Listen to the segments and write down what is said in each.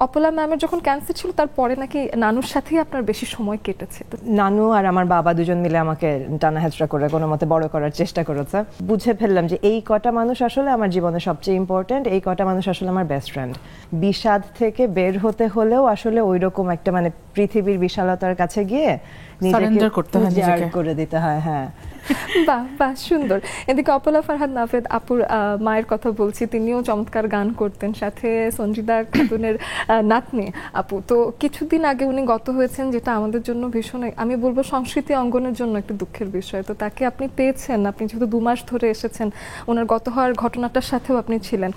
অপলা ম্যামের যখন ক্যান্সার ছিল তারপরে নাকি নানুর সাথেই আপনার বেশি সময় কেটেছে। নানু আর আমার বাবা দুজন মিলে আমাকে টানা হেঁচড়া করে কোনো মতে বড় করার চেষ্টা করেছে। বুঝে ফেললাম যে এই কটা মানুষ আসলে আমার জীবনে সবচেয়ে ইম্পর্টেন্ট, এই কটা মানুষ আসলে আমার বেস্ট ফ্রেন্ড। বিষাদ থেকে বের হতে হলেও আসলে ওইরকম একটা মানে পৃথিবীর বিশালতার কাছে গিয়ে নিজেকে করে দিতে হয়। হ্যাঁ, বাহ বাহ, সুন্দর। এদিকে অপলা ফারহাদ নাভেদ আপুর মায়ের কথা বলছি, তিনিও চমৎকার গান করতেন, সাথে সঞ্জিদা খাতুনের নাতনি আপু। তো কিছুদিন আগে উনি গত হয়েছেন, যেটা আমাদের জন্য ভীষণ, আমি বলবো সংস্কৃতি অঙ্গনের জন্য একটা দুঃখের বিষয়। তো তাকে আপনি পেয়েছেন, আপনি যেহেতু 2 মাস ধরে এসেছেন, ওনার গত হওয়ার ঘটনাটার সাথেও আপনি ছিলেন।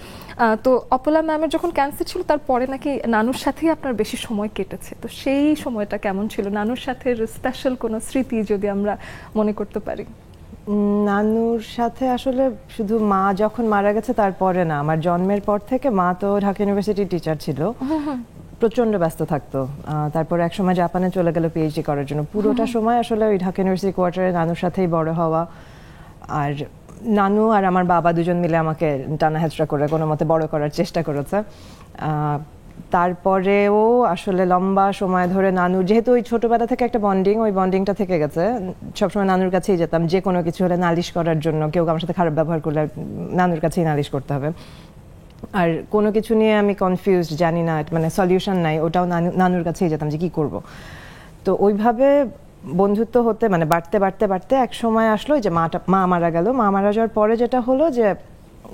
তো অপলা ম্যামের যখন ক্যান্সার ছিল তারপরে নাকি নানুর সাথেই আপনার বেশি সময় কেটেছে। তো সেই সময়টা কেমন ছিল? নানুর সাথে স্পেশাল কোনো স্মৃতি যদি আমরা মনে করতে পারি। নানুর সাথে আসলে শুধু মা যখন মারা গেছে তারপরে না, আমার জন্মের পর থেকে মা তো ঢাকা ইউনিভার্সিটির টিচার ছিল, প্রচন্ড ব্যস্ত থাকতো। তারপর একসময় জাপানে চলে গেল পিএইচডি করার জন্য। পুরোটা সময় আসলে ওই ঢাকা ইউনিভার্সিটি কোয়ার্টারে নানুর সাথেই বড় হওয়া। আর নানু আর আমার বাবা দুজন মিলে আমাকে টানা হেঁচড়া করে কোনো মতে বড় করার চেষ্টা করেছে। তারপরেও আসলে লম্বা সময় ধরে নানু, যেহেতু ওই ছোটবেলা থেকে একটা বন্ডিং, ওই বন্ডিংটা থেকে গেছে। সবসময় নানুর কাছেই যেতাম, যে কোনো কিছু হলে নালিশ করার জন্য। কেউ আমার সাথে খারাপ ব্যবহার করলে নানুর কাছেই নালিশ করতে হবে। আর কোনো কিছু নিয়ে আমি কনফিউজড, জানি না, মানে সলিউশন নাই, ওটাও নানুর কাছেই যেতাম যে কি করব। তো ওইভাবে বন্ধুত্ব হতে মানে বাড়তে বাড়তে বাড়তে এক সময় আসলো যে মা মারা গেল। মা মারা যাওয়ার পরে যেটা হলো যে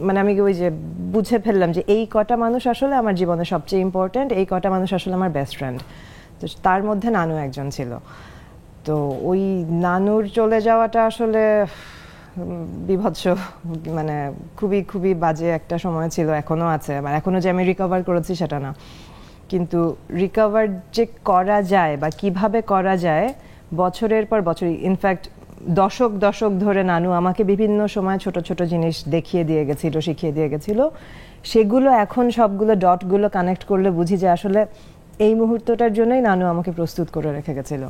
মানে আমি ওই যে বুঝে ফেললাম যে এই কটা মানুষ আসলে আমার জীবনে সবচেয়ে ইম্পর্টেন্ট, এই কটা মানুষ আসলে আমার বেস্ট ফ্রেন্ড। তো তার মধ্যে নানু একজন ছিল। তো ওই নানুর চলে যাওয়াটা আসলে বিভৎস, মানে খুবই খুবই বাজে একটা সময় ছিল, এখনো আছে। মানে এখনো যে আমি রিকভার করেছি সেটা না, কিন্তু রিকভার যে করা যায় বা কিভাবে করা যায় বছরের পর বছর, ইনফ্যাক্ট দশক দশক ধরে নানু আমাকে বিভিন্ন সময় ছোট ছোট জিনিস দেখিয়ে দিয়ে গেছিল, শিখিয়ে দিয়ে গেছিল। সেগুলো এখন সবগুলো ডটগুলো কানেক্ট করলে বুঝি যে আসলে এই মুহূর্তটার জন্যই নানু আমাকে প্রস্তুত করে রেখে গেছিল।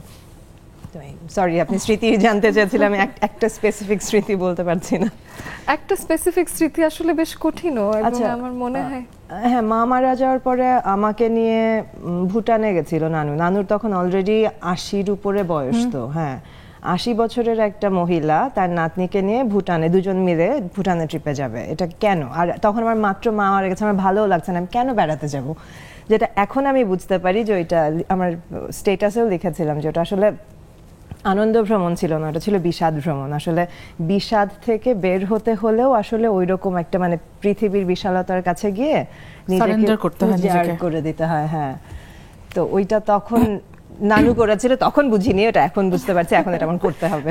সরি, আপনি স্মৃতি জানতে চেয়েছিলাম, একটা স্পেসিফিক স্মৃতি বলতে পারছি না। একটা স্পেসিফিক স্মৃতি আসলে বেশ কঠিনও, এবং আমার মনে হয় হ্যাঁ, মা মারা যাওয়ার পরে আমাকে নিয়ে ভুটানে গেছিল নানু। নানুর তখন অলরেডি 80-র উপরে বয়স। তো হ্যাঁ, 80 বছরের একটা মহিলা তার নাতনিকে নিয়ে ভুটানে, দুজন মিলে ভুটানে ট্রিপে যাবে, এটা কেন? আর তখন আমার মাত্র মা মারা গেছে, আমার ভালোও লাগছে না, আমি কেন বেড়াতে যাব? যেটা এখন আমি বুঝতে পারি যে ওইটা আমার স্টেটাসেও লিখেছিলাম যে ওটা আসলে আনন্দ ভ্রমণ ছিল না, ওটা ছিল বিষাদ ভ্রমণ। আসলে বিষাদ থেকে বের হতে হলেও আসলে ওইরকম একটা মানে পৃথিবীর বিশালতার কাছে গিয়ে নিজেকে করে দিতে হয়। হ্যাঁ, তো ওইটা তখন নানু করেছিল, তখন বুঝিনি, ওটা এখন বুঝতে পারছি, এখন এটা আমার করতে হবে।